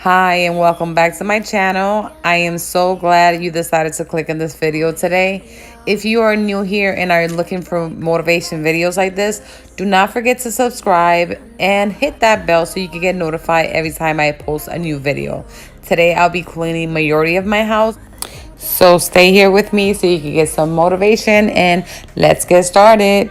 Hi and welcome back to my channel. I am so glad you decided to click on this video today. If you are new here and are looking for motivation videos like this, do not forget to subscribe and hit that bell so you can get notified every time I post a new video. Today I'll be cleaning majority of my house, so stay here with me so you can get some motivation and let's get started.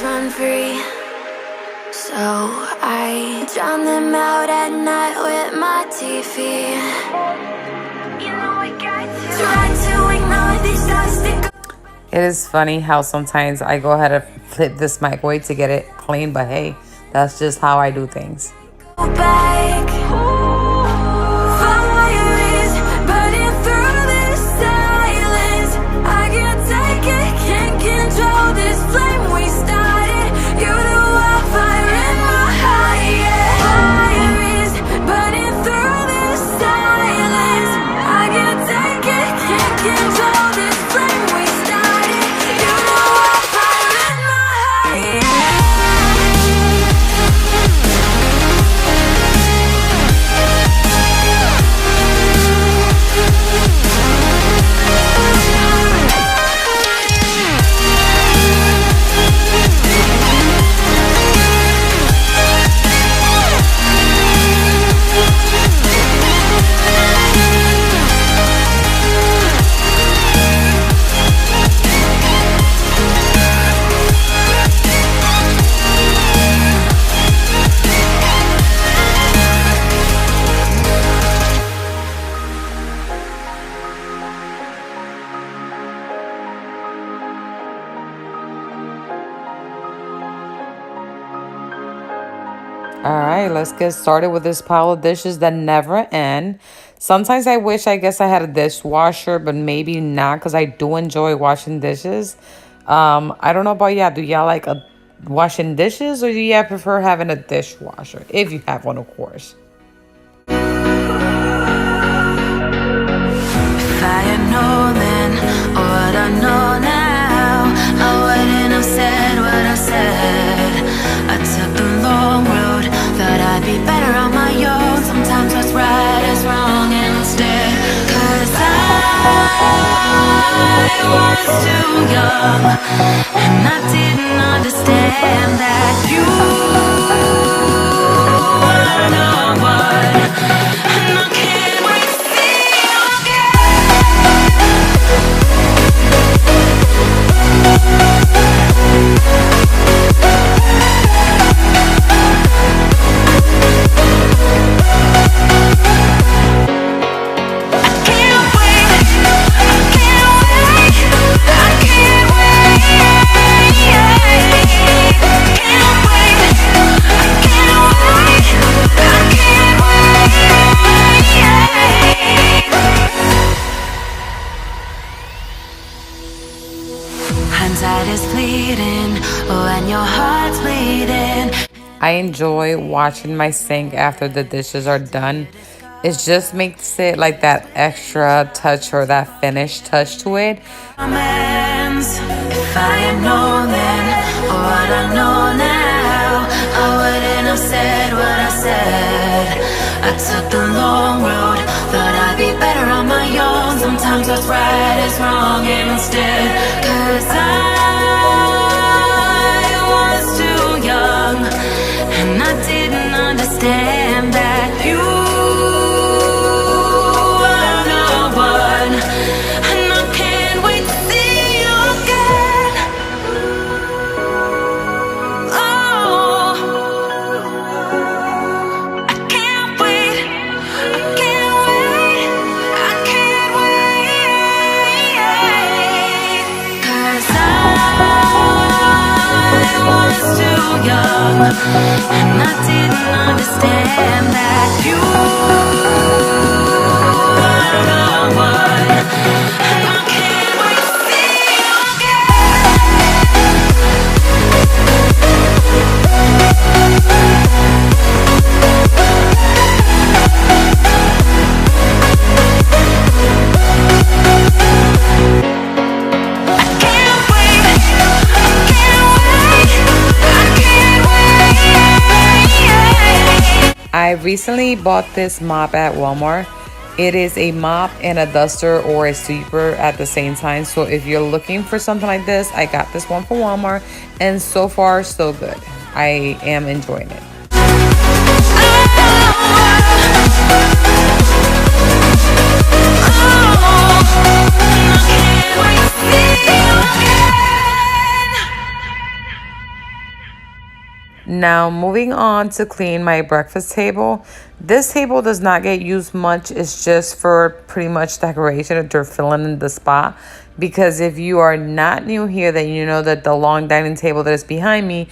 Run free, so I drown them out at night with my TV. You know I got to try to ignore these thoughts. It is funny how sometimes I go ahead and flip this microwave to get it clean, but hey, that's just how I do things. All right, let's get started with this pile of dishes that never end. Sometimes I guess I had a dishwasher, but maybe not because I do enjoy washing dishes. I don't know about y'all. Do y'all like washing dishes or do y'all prefer having a dishwasher? If you have one, of course. If I had known then what I know now, I wouldn't have said what I said. I took the long road, thought I'd be better on my own. Sometimes what's right is wrong instead. 'Cause I was too young, and I didn't understand that you were the one. And I can't wait to see you I enjoy watching my sink after the dishes are done. It just makes it like that extra touch or that finished touch to it. If I had known then what I know now, I wouldn't have said what I said. I took the long road, thought I'd be better on my own. Sometimes what's right is wrong instead. 'Cause I was too young, and I didn't and I didn't understand that you were the one. And I can't wait to see you I recently bought this mop at Walmart. It is a mop and a duster or a sweeper at the same time. So if you're looking for something like this, I got this one from Walmart, and so far so good. I am enjoying it. Now moving on to clean my breakfast table. This table does not get used much. It's just for pretty much decoration to fill in the spot. Because if you are not new here, then you know that the long dining table that is behind me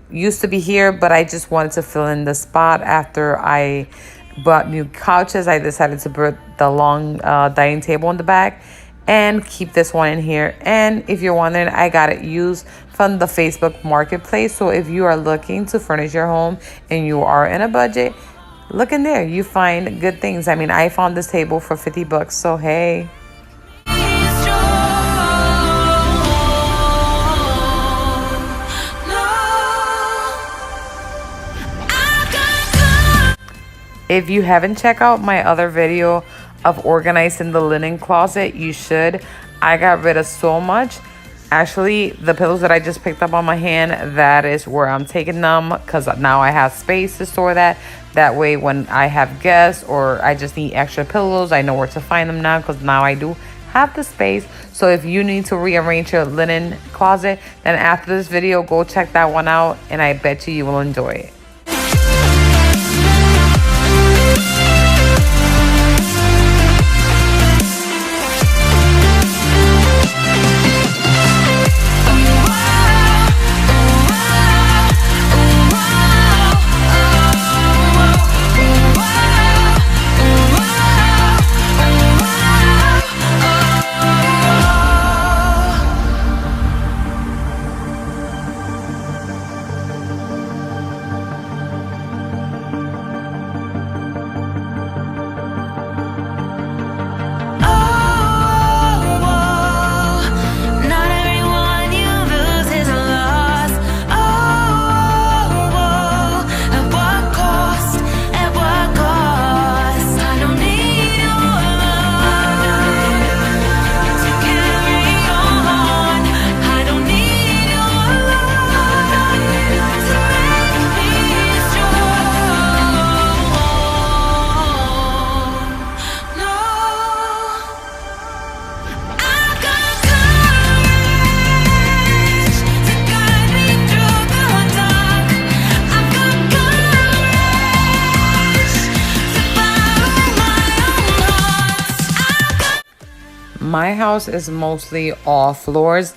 used to be here, but I just wanted to fill in the spot after I bought new couches. I decided to put the long dining table in the back and keep this one in here. And if you're wondering, I got it used from the Facebook Marketplace. So if you are looking to furnish your home and you are in a budget, look in there. You find good things. I mean, I found this table for 50 bucks. So hey. If you haven't checked out my other video of organizing the linen closet, you should. I got rid of so much. Actually, the pillows that I just picked up on my hand, that is where I'm taking them, because now I have space to store that. That way when I have guests or I just need extra pillows, I know where to find them now, because now I do have the space. So if you need to rearrange your linen closet, then after this video, go check that one out, and I bet you will enjoy it. My house is mostly all floors.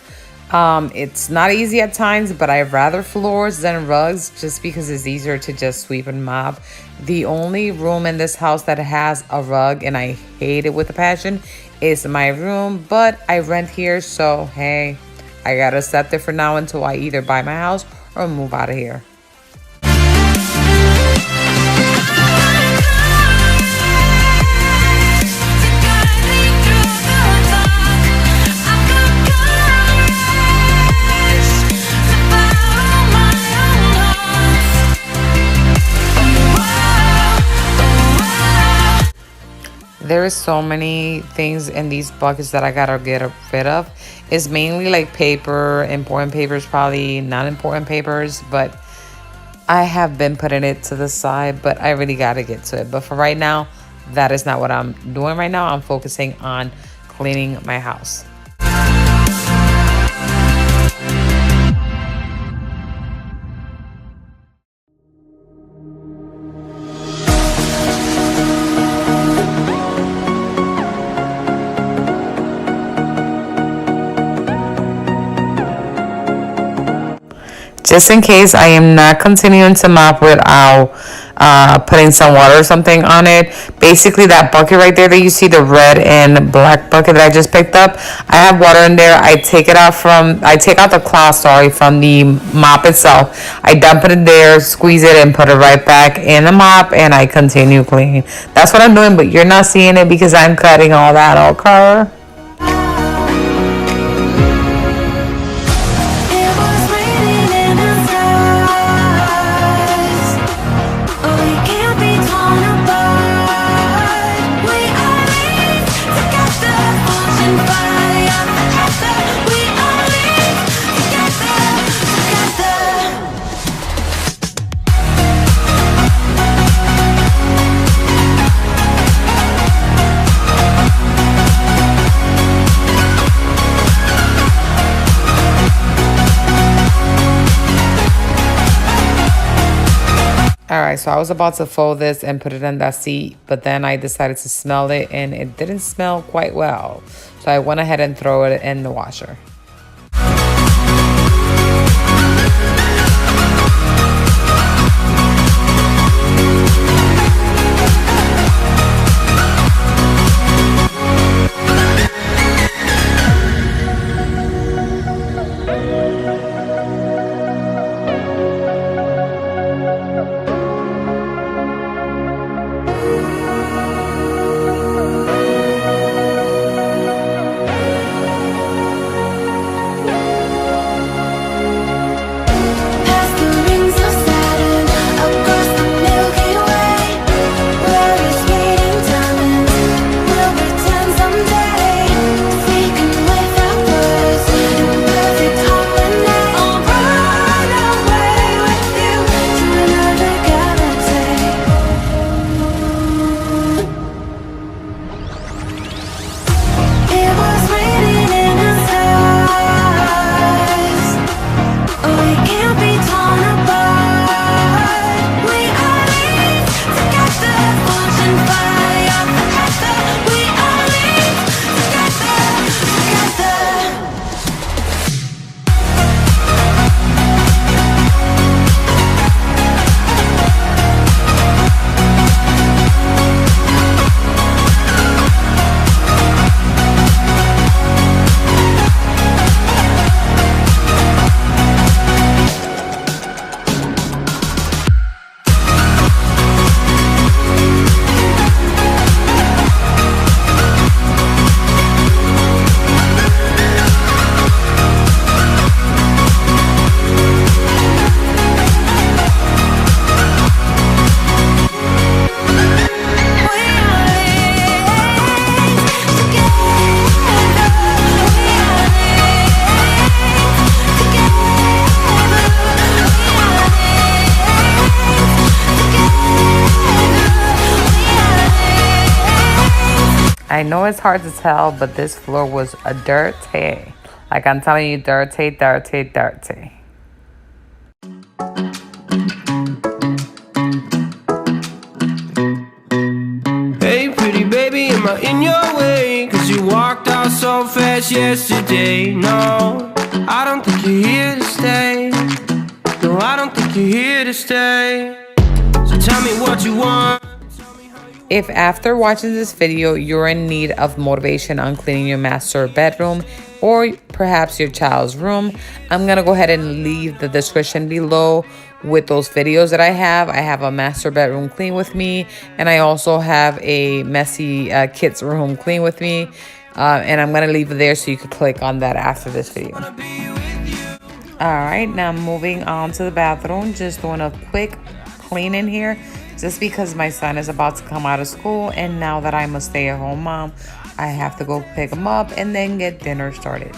It's not easy at times, but I rather floors than rugs just because it's easier to just sweep and mop. The only room in this house that has a rug, and I hate it with a passion, is my room, but I rent here, so hey, I gotta accept it for now until I either buy my house or move out of here. There is so many things in these buckets that I gotta get rid of. It's mainly like paper, important papers, probably not important papers, but I have been putting it to the side, but I really gotta get to it. But for right now, that is not what I'm doing right now. I'm focusing on cleaning my house. Just in case I am not continuing to mop without putting some water or something on it. Basically, that bucket right there that you see, the red and black bucket that I just picked up, I have water in there. I take out the cloth, from the mop itself. I dump it in there, squeeze it, and put it right back in the mop, and I continue cleaning. That's what I'm doing, but you're not seeing it because I'm cutting all that, okay? Alright, so I was about to fold this and put it in that seat, but then I decided to smell it and it didn't smell quite well. So I went ahead and throw it in the washer. I know it's hard to tell, but this floor was a dirty. Like I'm telling you, dirty, dirty, dirty. Hey pretty baby, am I in your way? Cause you walked out so fast yesterday. No, I don't think you're here to stay. No, I don't think you're here to stay. So tell me what you want. If after watching this video, you're in need of motivation on cleaning your master bedroom or perhaps your child's room, I'm going to go ahead and leave the description below with those videos that I have. I have a master bedroom clean with me, and I also have a messy kids room clean with me. And I'm going to leave it there so you can click on that after this video. Alright, now moving on to the bathroom. Just doing a quick clean in here. Just because my son is about to come out of school, and now that I'm a stay-at-home mom, I have to go pick him up and then get dinner started.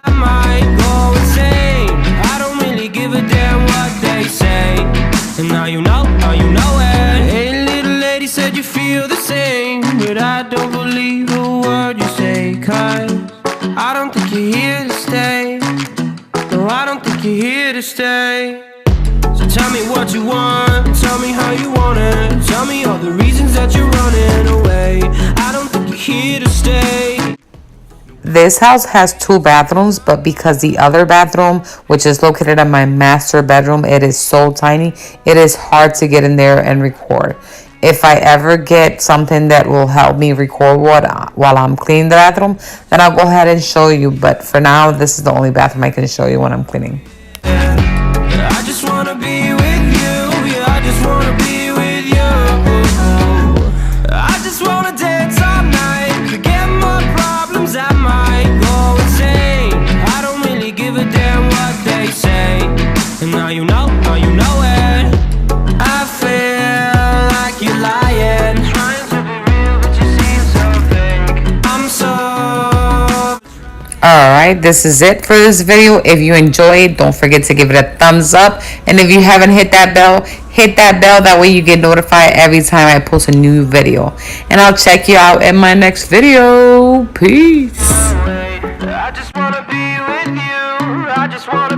I might go insane. I don't really give a damn what they say. And now you know it. Hey little lady, said you feel the same, but I don't believe a word you say. Cause I don't think you're here to stay. No, I don't think you're here to stay. So tell me what you want, tell me how you want it. Tell me all the reasons that you're running away. I don't think you're here to stay. this house has 2 bathrooms, but because the other bathroom, which is located in my master bedroom, it is so tiny, it is hard to get in there and record. If I ever get something that will help me record while I'm cleaning the bathroom, then I'll go ahead and show you. But for now, this is the only bathroom I can show you when I'm cleaning. I just wanna be with you. Yeah, I just wanna be with you. I just wanna dance all night. Forget my problems, I might go insane. I don't really give a damn what they say. And now you know it. I feel like you're lying, trying to be real, but you seem so fake. I'm so. Alright, this is it for this video. If you enjoyed, don't forget to give it a thumbs up. And if you haven't hit that bell, hit that bell. That way you get notified every time I post a new video. And I'll check you out in my next video. Peace. I just wanna be with you. I just wanna